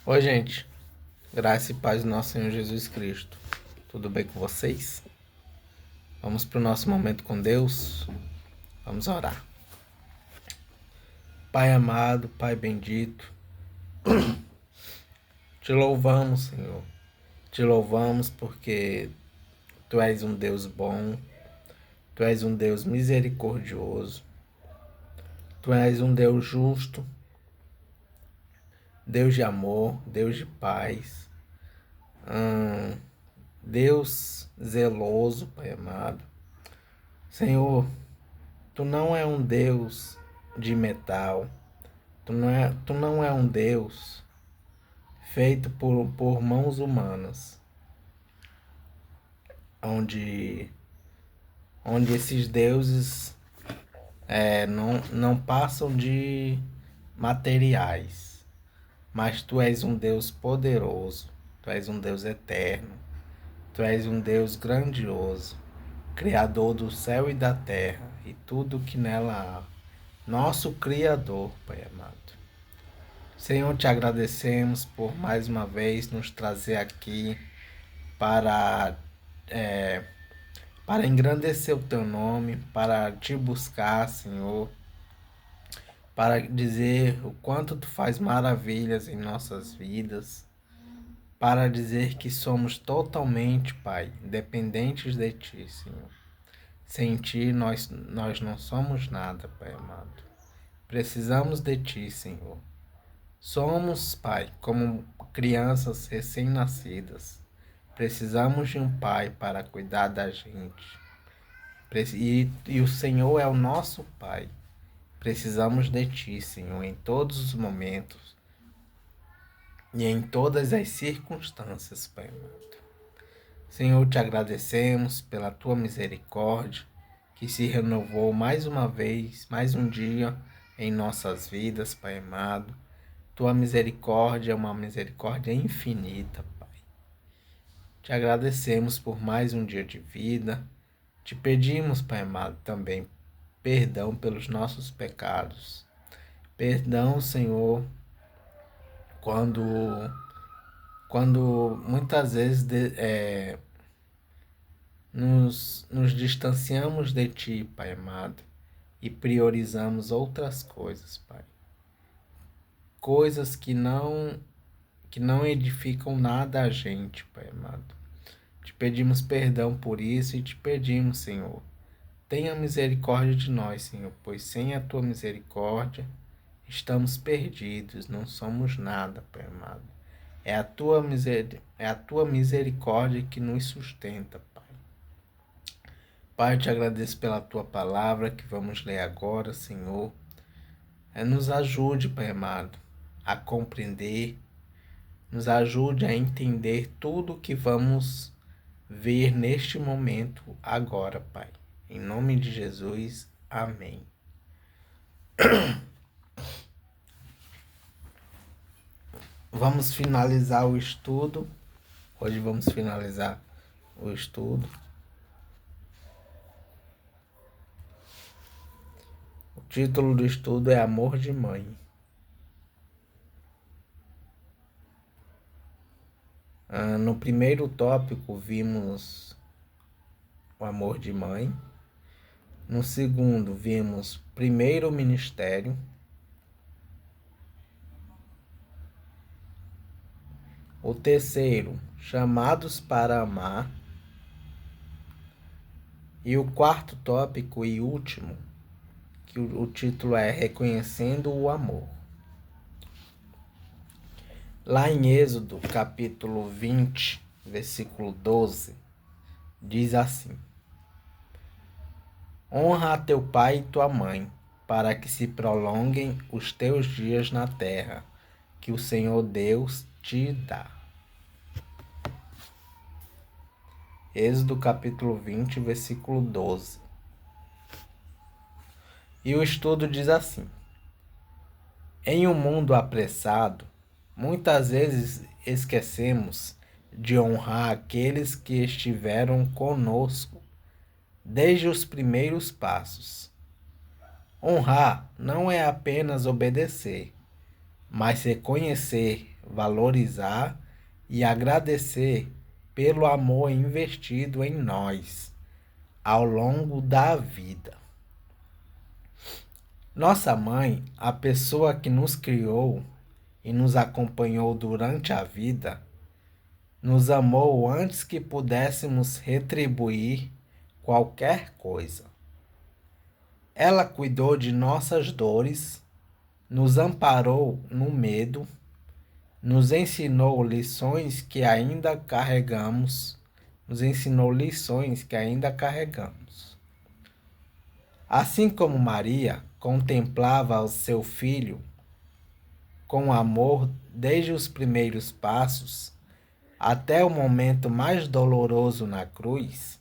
Oi, gente. Graça e paz do nosso Senhor Jesus Cristo. Tudo bem com vocês? Vamos para o nosso momento com Deus. Vamos orar. Pai amado, Pai bendito, te louvamos, Senhor. Te louvamos porque Tu és um Deus bom, Tu és um Deus misericordioso, Tu és um Deus justo, Deus de amor, Deus de paz, Deus zeloso, Pai amado. Senhor, Tu não é um Deus de metal. Tu não é um Deus feito por mãos humanas, onde, onde esses deuses não passam de materiais. Mas Tu és um Deus poderoso, Tu és um Deus eterno, Tu és um Deus grandioso, Criador do céu e da terra e tudo que nela há. Nosso Criador, Pai amado. Senhor, te agradecemos por mais uma vez nos trazer aqui para, é, para engrandecer o Teu nome, para te buscar, Senhor, para dizer o quanto Tu faz maravilhas em nossas vidas, para dizer que somos totalmente, Pai, dependentes de Ti, Senhor. Sem Ti nós não somos nada, Pai amado. Precisamos de Ti, Senhor. Somos, Pai, como crianças recém-nascidas. Precisamos de um Pai para cuidar da gente. E o Senhor é o nosso Pai. Precisamos de Ti, Senhor, em todos os momentos e em todas as circunstâncias, Pai amado. Senhor, te agradecemos pela Tua misericórdia, que se renovou mais uma vez, mais um dia em nossas vidas, Pai amado. Tua misericórdia é uma misericórdia infinita, Pai. Te agradecemos por mais um dia de vida. Te pedimos, Pai amado, também perdão pelos nossos pecados. Perdão, Senhor, quando, quando muitas vezes nos distanciamos de Ti, Pai amado, e priorizamos outras coisas, Pai. Coisas que não edificam nada a gente, Pai amado. Te pedimos perdão por isso e te pedimos, Senhor, tenha misericórdia de nós, Senhor, pois sem a Tua misericórdia estamos perdidos, não somos nada, Pai amado. É a Tua misericórdia que nos sustenta, Pai. Pai, te agradeço pela Tua palavra que vamos ler agora, Senhor. Nos ajude, Pai amado, a compreender, nos ajude a entender tudo o que vamos ver neste momento agora, Pai. Em nome de Jesus, amém. Vamos finalizar o estudo. Hoje vamos finalizar o estudo. O título do estudo é Amor de Mãe. No primeiro tópico vimos o amor de mãe. No segundo vimos primeiro ministério. O terceiro, chamados para amar. E o quarto tópico e último, que o título é Reconhecendo o Amor. Lá em Êxodo, capítulo 20, versículo 12, diz assim: Honra a teu pai e tua mãe, para que se prolonguem os teus dias na terra, que o Senhor Deus te dá. Êxodo capítulo 20, versículo 12. E o estudo diz assim: Em um mundo apressado, muitas vezes esquecemos de honrar aqueles que estiveram conosco desde os primeiros passos. Honrar não é apenas obedecer, mas reconhecer valorizar e agradecer pelo amor investido em nós ao longo da vida. Nossa mãe, a pessoa que nos criou e nos acompanhou durante a vida, nos amou antes que pudéssemos retribuir qualquer coisa. Ela cuidou de nossas dores, nos amparou no medo, nos ensinou lições que ainda carregamos, Assim como Maria contemplava o seu filho com amor desde os primeiros passos até o momento mais doloroso na cruz,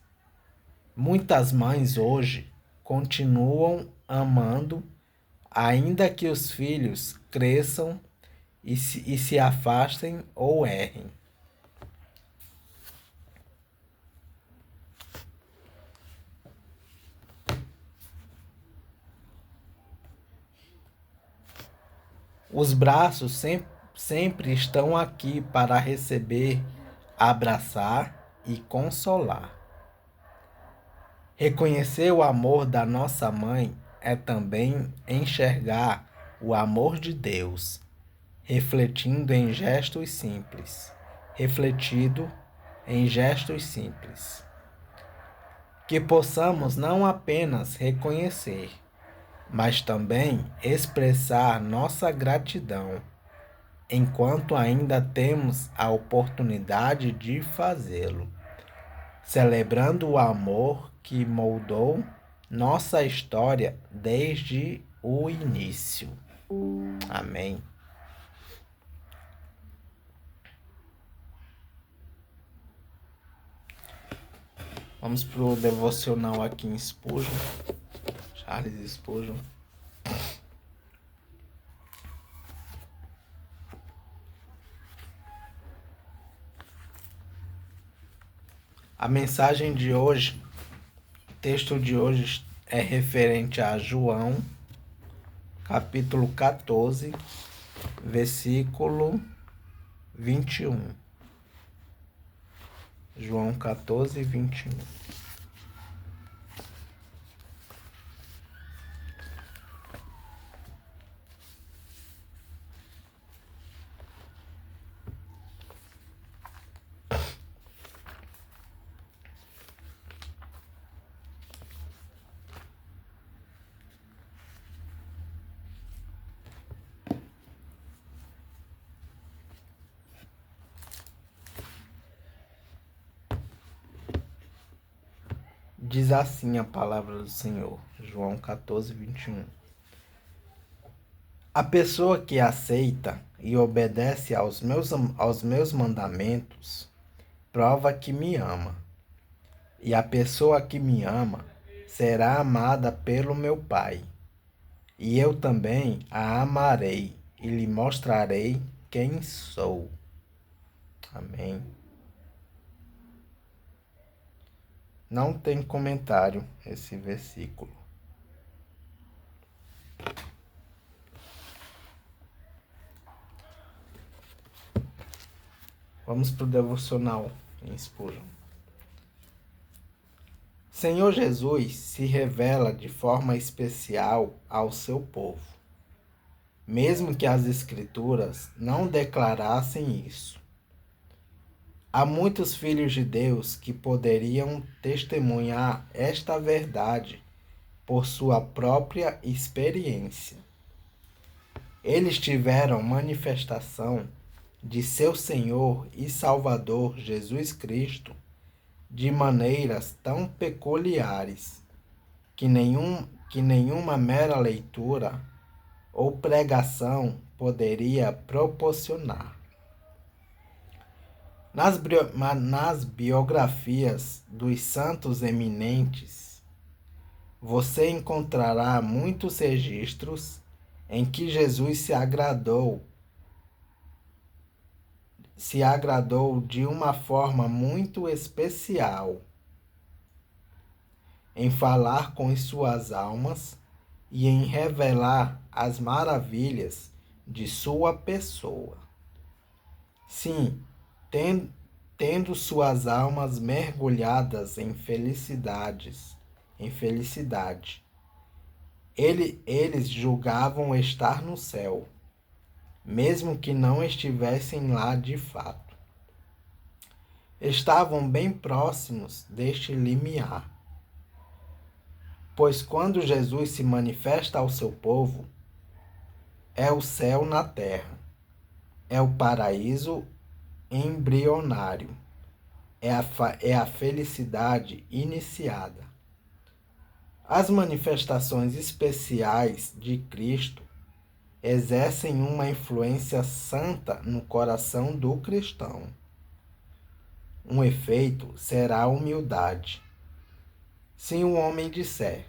muitas mães hoje continuam amando, ainda que os filhos cresçam e se afastem ou errem. Os braços sempre estão aqui para receber, abraçar e consolar. Reconhecer o amor da nossa mãe é também enxergar o amor de Deus, refletido em gestos simples. Que possamos não apenas reconhecer, mas também expressar nossa gratidão, enquanto ainda temos a oportunidade de fazê-lo, celebrando o amor que moldou nossa história desde o início. Amém. Vamos para o devocional aqui em Spurgeon, Charles Spurgeon. A mensagem de hoje, o texto de hoje é referente a João, capítulo 14, versículo 21. João 14, 21. Diz assim a palavra do Senhor, João 14, 21. A pessoa que aceita e obedece aos meus mandamentos, prova que me ama. E a pessoa que me ama será amada pelo meu Pai. E eu também a amarei e lhe mostrarei quem sou. Amém. Não tem comentário esse versículo. Vamos para o devocional em Spurgeon. Senhor Jesus se revela de forma especial ao seu povo, mesmo que as Escrituras não declarassem isso. Há muitos filhos de Deus que poderiam testemunhar esta verdade por sua própria experiência. Eles tiveram manifestação de seu Senhor e Salvador Jesus Cristo de maneiras tão peculiares que nenhuma mera leitura ou pregação poderia proporcionar. Nas biografias dos santos eminentes, você encontrará muitos registros em que Jesus se agradou de uma forma muito especial em falar com suas almas e em revelar as maravilhas de sua pessoa. Sim, tendo suas almas mergulhadas em felicidade. Eles julgavam estar no céu, mesmo que não estivessem lá de fato. Estavam bem próximos deste limiar, pois quando Jesus se manifesta ao seu povo, é o céu na terra, é o paraíso embrionário, é a felicidade iniciada. As manifestações especiais de Cristo exercem uma influência santa no coração do cristão. Um efeito será a humildade. Se um homem disser,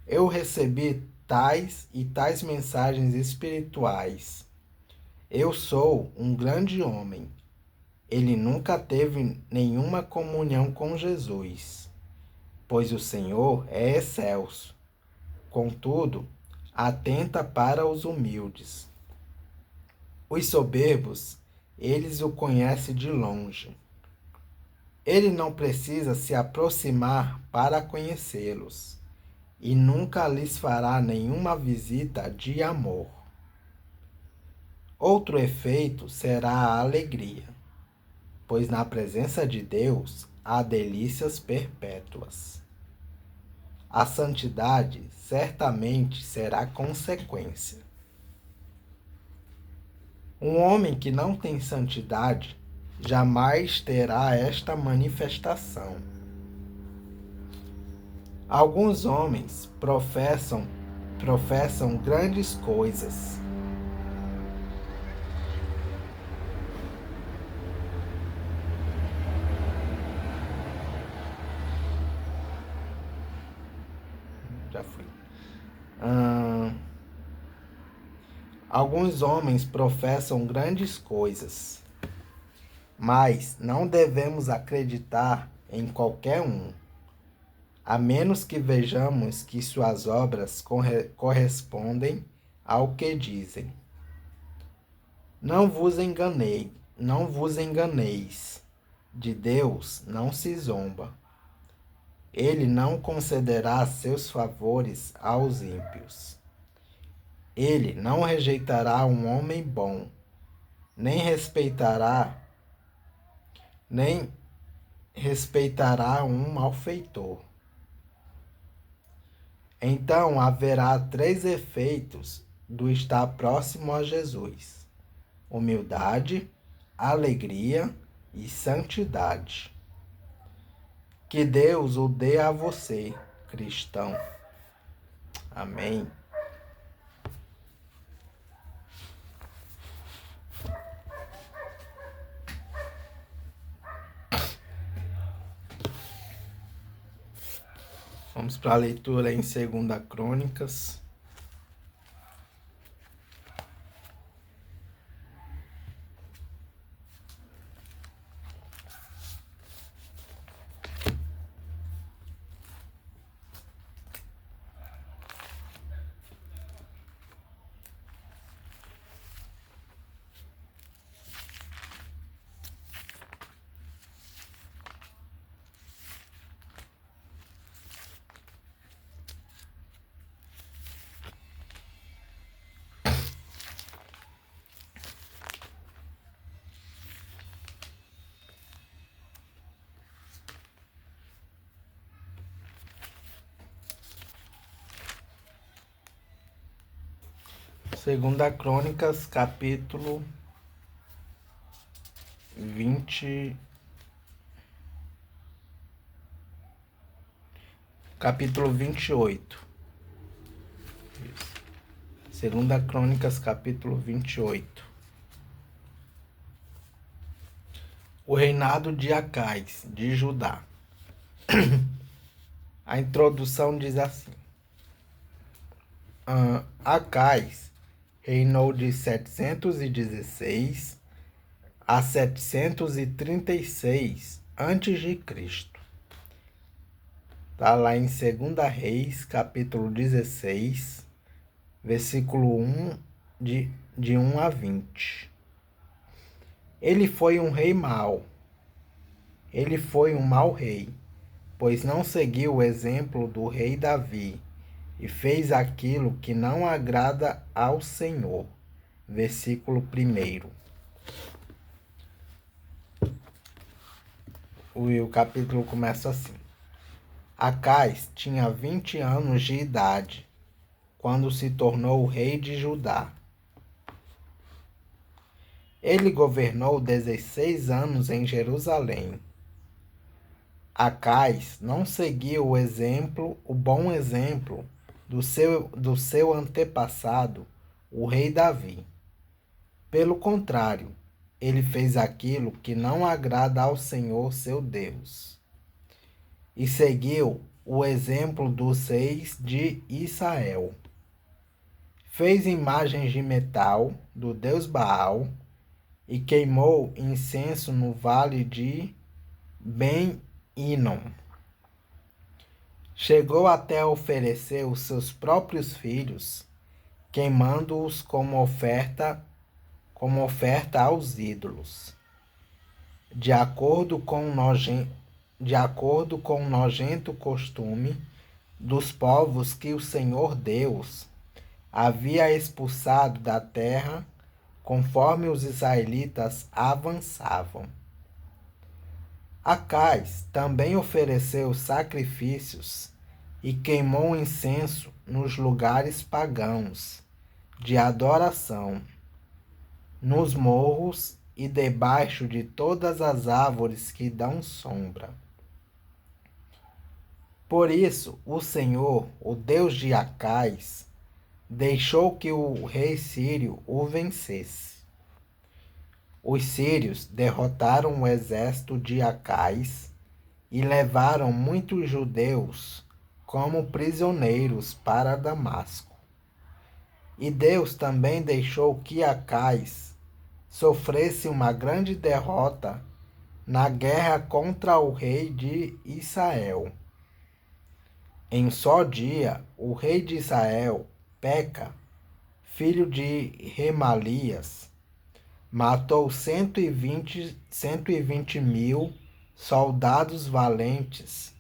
eu recebi tais e tais mensagens espirituais, eu sou um grande homem, ele nunca teve nenhuma comunhão com Jesus, pois o Senhor é excelso. Contudo, atenta para os humildes. Os soberbos, eles o conhecem de longe. Ele não precisa se aproximar para conhecê-los, e nunca lhes fará nenhuma visita de amor. Outro efeito será a alegria, pois na presença de Deus há delícias perpétuas. A santidade certamente será consequência. Um homem que não tem santidade jamais terá esta manifestação. Alguns homens professam grandes coisas. Já fui. Alguns homens professam grandes coisas, mas não devemos acreditar em qualquer um, a menos que vejamos que suas obras correspondem ao que dizem. Não vos enganeis. De Deus não se zomba. Ele não concederá seus favores aos ímpios. Ele não rejeitará um homem bom, nem respeitará um malfeitor. Então haverá 3 efeitos do estar próximo a Jesus: humildade, alegria e santidade. Que Deus o dê a você, cristão. Amém. Vamos para a leitura em 2 Crônicas. Segunda Crônicas, capítulo 20, capítulo 28. Isso. Segunda Crônicas, capítulo 28. O reinado de Acais, de Judá. A introdução diz assim: Acais reinou de 716 a 736 a.C. Está lá em 2 Reis, capítulo 16, versículo 1, de 1 a 20. Ele foi um rei mau. Ele foi um mau rei, pois não seguiu o exemplo do rei Davi e fez aquilo que não agrada ao Senhor. Versículo 1. O capítulo começa assim. Acais tinha 20 anos de idade quando se tornou o rei de Judá. Ele governou 16 anos em Jerusalém. Acais não seguiu o bom exemplo do seu antepassado, o rei Davi. Pelo contrário, ele fez aquilo que não agrada ao Senhor seu Deus. E seguiu o exemplo dos reis de Israel. Fez imagens de metal do deus Baal e queimou incenso no vale de Ben-Hinom. Chegou até a oferecer os seus próprios filhos, queimando-os como oferta aos ídolos. De acordo com o nojento costume dos povos que o Senhor Deus havia expulsado da terra, conforme os israelitas avançavam. Acais também ofereceu sacrifícios e queimou incenso nos lugares pagãos de adoração, nos morros e debaixo de todas as árvores que dão sombra. Por isso, o Senhor, o Deus de Acais, deixou que o rei sírio o vencesse. Os sírios derrotaram o exército de Acais e levaram muitos judeus como prisioneiros para Damasco. E Deus também deixou que Acais sofresse uma grande derrota na guerra contra o rei de Israel. Em só dia, o rei de Israel, Peca, filho de Remalias, matou 120 mil soldados valentes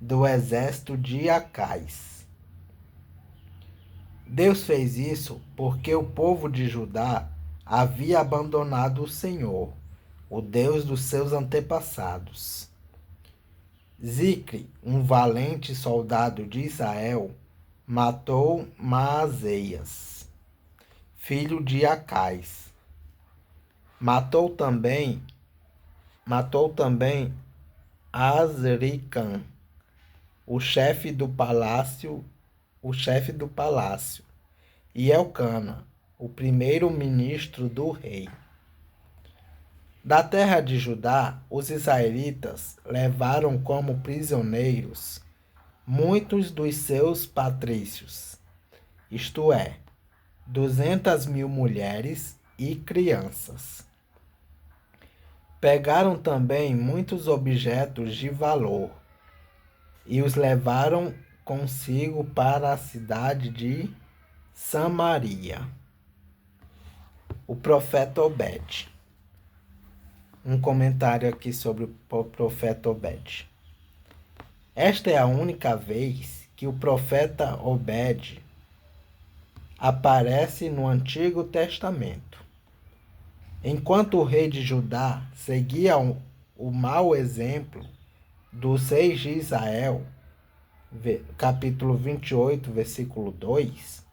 do exército de Acais. Deus fez isso porque o povo de Judá havia abandonado o Senhor, o Deus dos seus antepassados. Zicre, um valente soldado de Israel, matou Maazéias, filho de Acais. Matou também Azricam, o chefe do palácio, e Elcana, o primeiro-ministro do rei. Da terra de Judá, os israelitas levaram como prisioneiros muitos dos seus patrícios, isto é, 200.000 mulheres e crianças. Pegaram também muitos objetos de valor e os levaram consigo para a cidade de Samaria. O profeta Obed. Um comentário aqui sobre o profeta Obed. Esta é a única vez que o profeta Obed aparece no Antigo Testamento. Enquanto o rei de Judá seguia o mau exemplo dos reis de Israel, capítulo 28, versículo 2,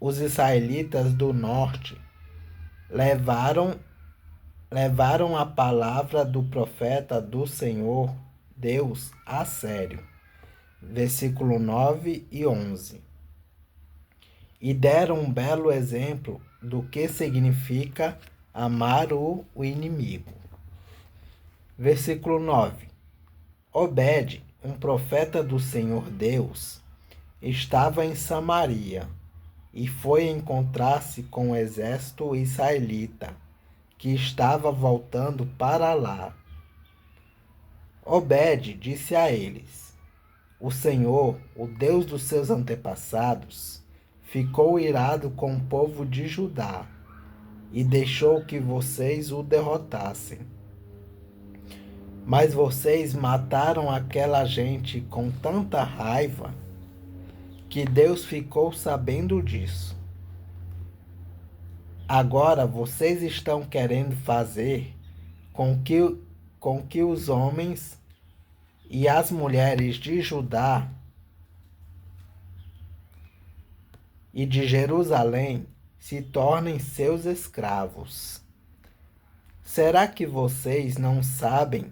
os israelitas do norte levaram a palavra do profeta do Senhor Deus a sério. Versículo 9 e 11. E deram um belo exemplo do que significa amar o inimigo. Versículo 9. Obed, um profeta do Senhor Deus, estava em Samaria e foi encontrar-se com o exército israelita, que estava voltando para lá. Obed disse a eles: O Senhor, o Deus dos seus antepassados, ficou irado com o povo de Judá e deixou que vocês o derrotassem. Mas vocês mataram aquela gente com tanta raiva que Deus ficou sabendo disso. Agora vocês estão querendo fazer com que os homens e as mulheres de Judá e de Jerusalém se tornem seus escravos. Será que vocês não sabem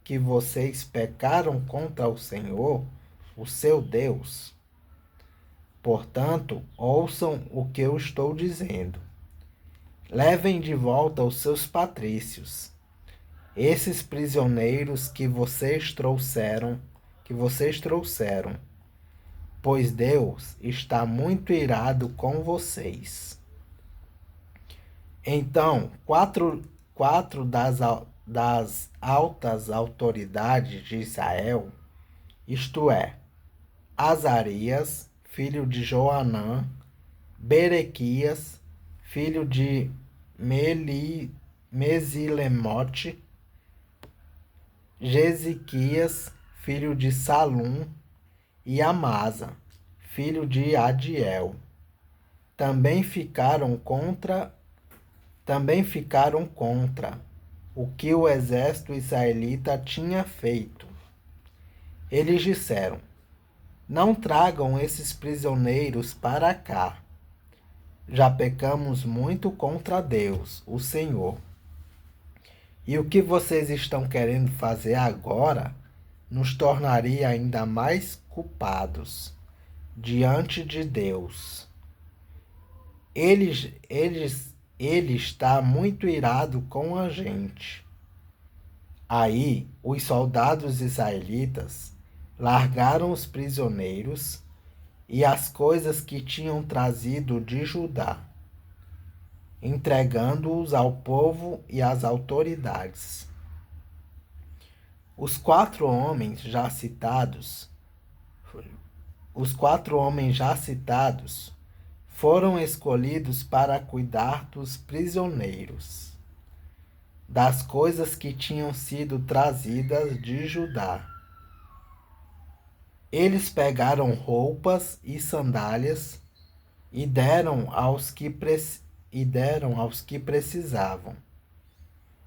que vocês pecaram contra o Senhor, o seu Deus? Portanto, ouçam o que eu estou dizendo. Levem de volta os seus patrícios, esses prisioneiros que vocês trouxeram, pois Deus está muito irado com vocês. Então, quatro das altas autoridades de Israel, isto é, Azarias, filho de Joanã, Berequias, filho de Mesilemote, Jeziquias, filho de Salum, e Amasa, filho de Adiel, também ficaram contra o que o exército israelita tinha feito. Eles disseram: não tragam esses prisioneiros para cá. Já pecamos muito contra Deus, o Senhor. E o que vocês estão querendo fazer agora nos tornaria ainda mais culpados diante de Deus. Ele está muito irado com a gente. Aí, os soldados israelitas largaram os prisioneiros e as coisas que tinham trazido de Judá, entregando-os ao povo e às autoridades. Os quatro homens já citados foram escolhidos para cuidar dos prisioneiros, das coisas que tinham sido trazidas de Judá. Eles pegaram roupas e sandálias e deram aos que precisavam.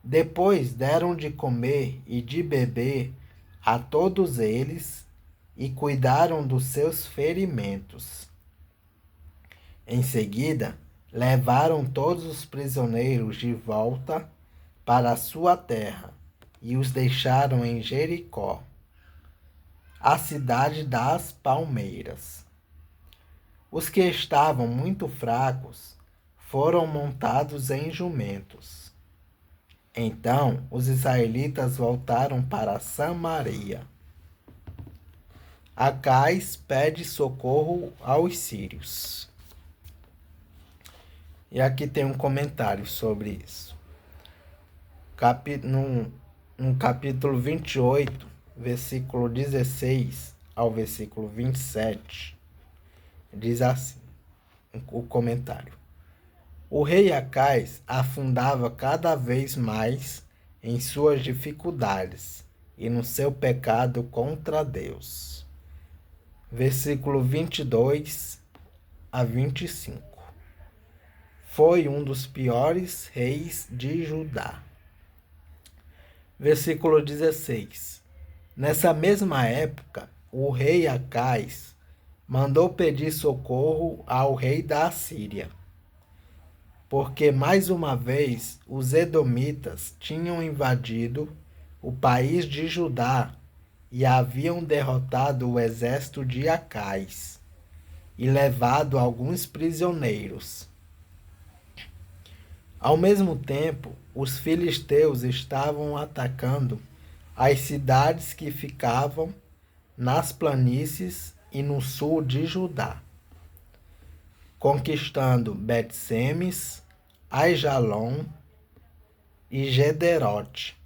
Depois deram de comer e de beber a todos eles e cuidaram dos seus ferimentos. Em seguida, levaram todos os prisioneiros de volta para a sua terra e os deixaram em Jericó, a cidade das palmeiras. Os que estavam muito fracos foram montados em jumentos. Então os israelitas voltaram para Samaria. Acais pede socorro aos sírios. E aqui tem um comentário sobre isso. No capítulo 28, versículo 16 ao versículo 27, diz assim, o comentário: o rei Acais afundava cada vez mais em suas dificuldades e no seu pecado contra Deus. Versículo 22 a 25. Foi um dos piores reis de Judá. Versículo 16. Nessa mesma época, o rei Acais mandou pedir socorro ao rei da Assíria, porque mais uma vez os edomitas tinham invadido o país de Judá e haviam derrotado o exército de Acais e levado alguns prisioneiros. Ao mesmo tempo, os filisteus estavam atacando as cidades que ficavam nas planícies e no sul de Judá, conquistando Bet-Semes, Aijalon e Gederote,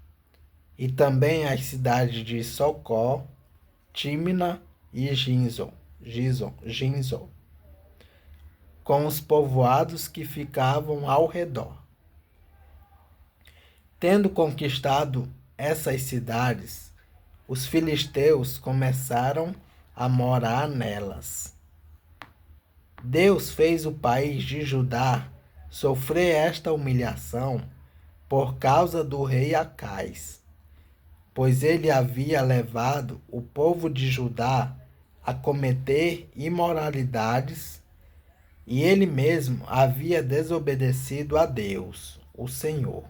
e também as cidades de Socó, Tímina e Ginzo, com os povoados que ficavam ao redor. Tendo conquistado essas cidades, os filisteus começaram a morar nelas. Deus fez o país de Judá sofrer esta humilhação por causa do rei Acais, pois ele havia levado o povo de Judá a cometer imoralidades e ele mesmo havia desobedecido a Deus, o Senhor.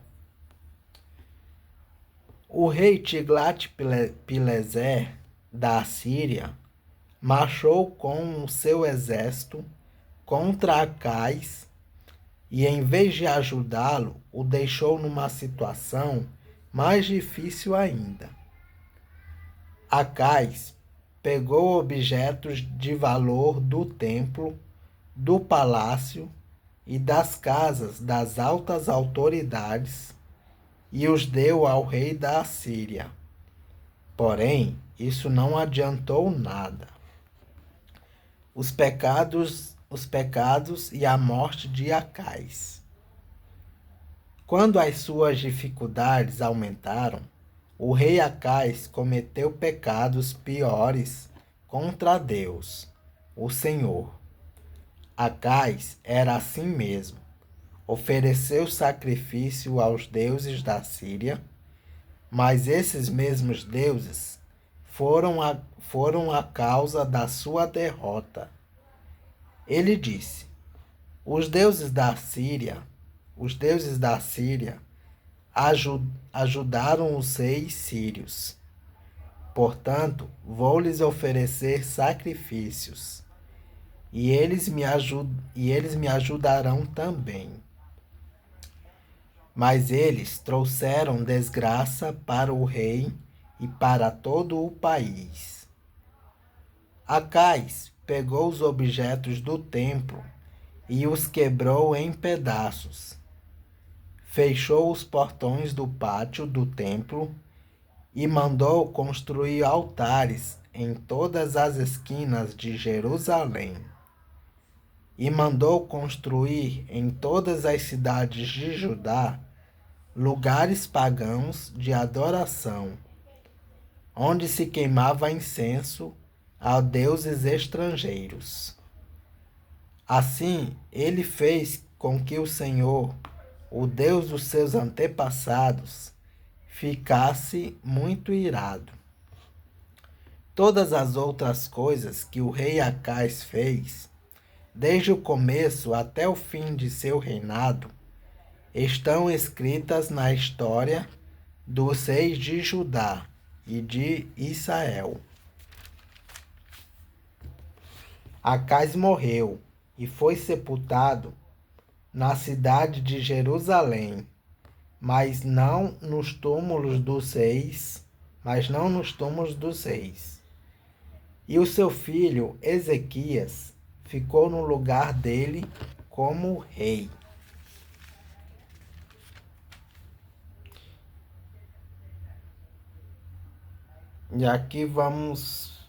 O rei Tiglat-Pileser da Assíria marchou com o seu exército contra Acais e, em vez de ajudá-lo, o deixou numa situação mais difícil ainda. Acais pegou objetos de valor do templo, do palácio e das casas das altas autoridades e os deu ao rei da Assíria. Porém, isso não adiantou nada. Os pecados e a morte de Acais. Quando as suas dificuldades aumentaram, o rei Acais cometeu pecados piores contra Deus, o Senhor. Acais era assim mesmo. Ofereceu sacrifício aos deuses da Síria, mas esses mesmos deuses foram a causa da sua derrota. Ele disse: os deuses da Síria ajudaram os reis sírios. Portanto, vou lhes oferecer sacrifícios, e eles me ajudarão também. Mas eles trouxeram desgraça para o rei e para todo o país. Acais pegou os objetos do templo e os quebrou em pedaços. Fechou os portões do pátio do templo e mandou construir altares em todas as esquinas de Jerusalém. E mandou construir em todas as cidades de Judá lugares pagãos de adoração, onde se queimava incenso a deuses estrangeiros. Assim, ele fez com que o Senhor, o Deus dos seus antepassados, ficasse muito irado. Todas as outras coisas que o rei Acais fez, desde o começo até o fim de seu reinado, estão escritas na história dos reis de Judá e de Israel. Acais morreu e foi sepultado na cidade de Jerusalém, mas não nos túmulos dos reis. E o seu filho Ezequias ficou no lugar dele como rei. E aqui vamos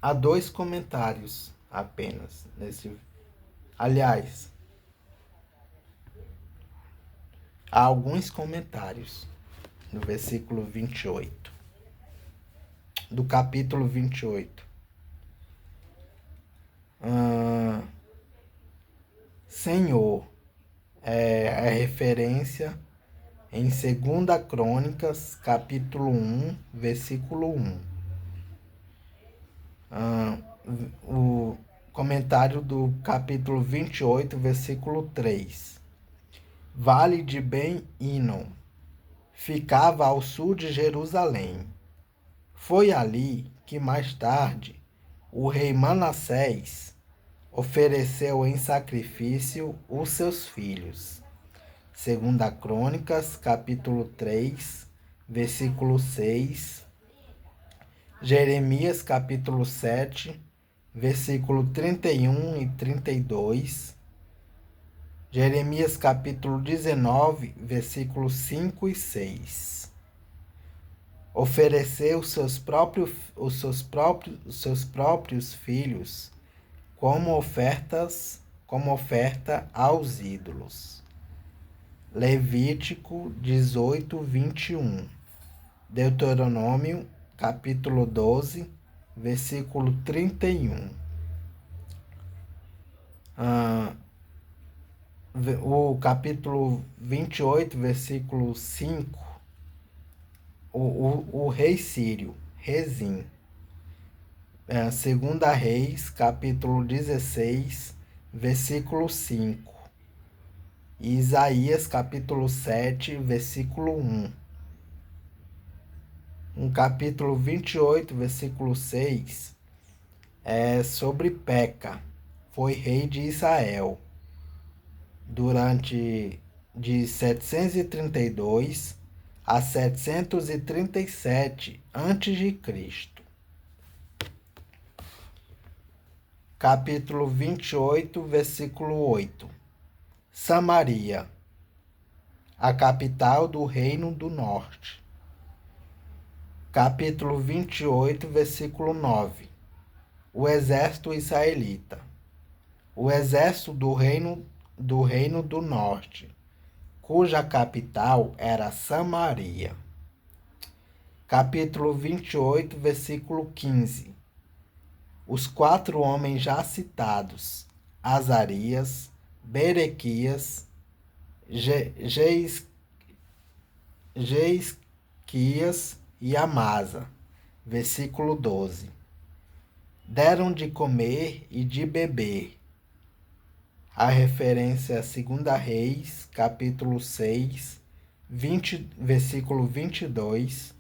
a 2 comentários apenas nesse. Aliás, há alguns comentários no versículo 28, do capítulo 28. Senhor é referência em 2 Crônicas, capítulo 1, versículo 1. O comentário do capítulo 28, versículo 3. Vale de Ben-Hinom ficava ao sul de Jerusalém. Foi ali que mais tarde o rei Manassés ofereceu em sacrifício os seus filhos. 2 Crônicas, capítulo 3, versículo 6. Jeremias, capítulo 7, versículo 31 e 32. Jeremias, capítulo 19, versículos 5 e 6. Ofereceu os seus próprios filhos como oferta aos ídolos. Levítico 18, 21. Deuteronômio, capítulo 12, versículo 31. O capítulo 28, versículo 5, o rei sírio, Rezim. Segunda Reis, capítulo 16, versículo 5. E Isaías, capítulo 7, versículo 1. No capítulo 28, versículo 6, é sobre Peca. Foi rei de Israel durante de 732 a 737 a.C. Capítulo 28, versículo 8. Samaria, a capital do Reino do Norte. Capítulo 28, versículo 9. O exército israelita. O exército do Reino do Norte, cuja capital era Samaria. Capítulo 28, versículo 15. Os 4 homens já citados, Azarias, Berequias, Jeisquias e Amasa. Versículo 12. Deram de comer e de beber. A referência a 2 Reis, capítulo 6, versículo 22,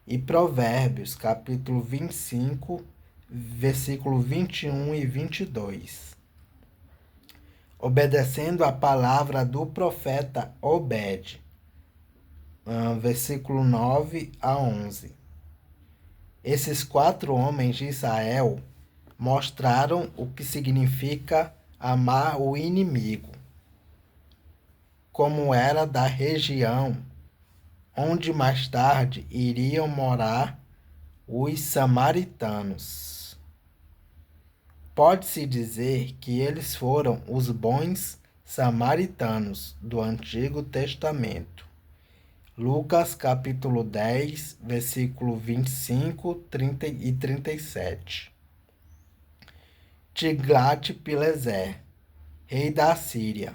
e Provérbios, capítulo 25, versículo 21 e 22. Obedecendo a palavra do profeta Obed, versículo 9 a 11. Esses 4 homens de Israel mostraram o que significa amar o inimigo, como era da região onde mais tarde iriam morar os samaritanos. Pode-se dizer que eles foram os bons samaritanos do Antigo Testamento. Lucas capítulo 10, versículo 25, 30 e 37. Tiglat-Pileser, rei da Síria,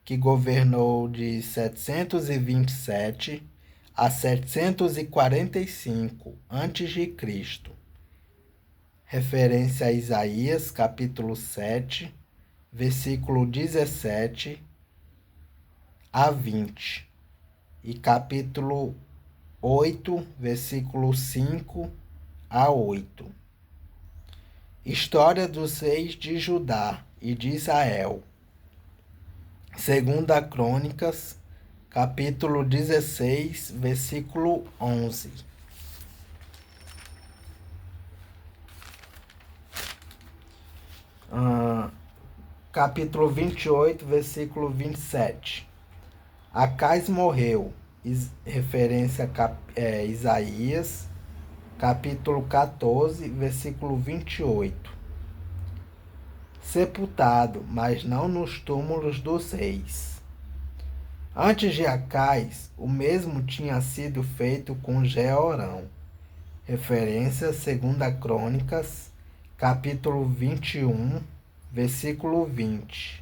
que governou de 727 a 745 a.C. Referência a Isaías, capítulo 7, versículo 17 a 20. E capítulo 8, versículo 5 a 8. História dos reis de Judá e de Israel. 2 Crônicas, capítulo 16, versículo 11. Capítulo 28, versículo 27. Acais morreu, referência a Isaías, capítulo 14, versículo 28. Sepultado, mas não nos túmulos dos reis. Antes de Acais, o mesmo tinha sido feito com Jeorão. Referência 2 Crônicas, capítulo 21, versículo 20.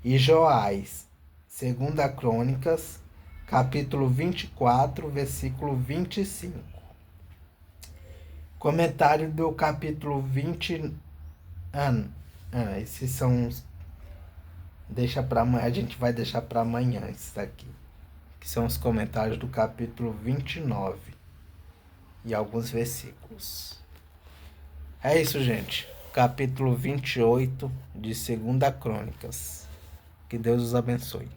E Joás, 2 Crônicas, capítulo 24, versículo 25. Comentário do capítulo 20. Esses são os. Deixa para amanhã. A gente vai deixar para amanhã esses aqui. Que são os comentários do capítulo 29. E alguns versículos. É isso, gente. Capítulo 28 de 2 Crônicas. Que Deus os abençoe.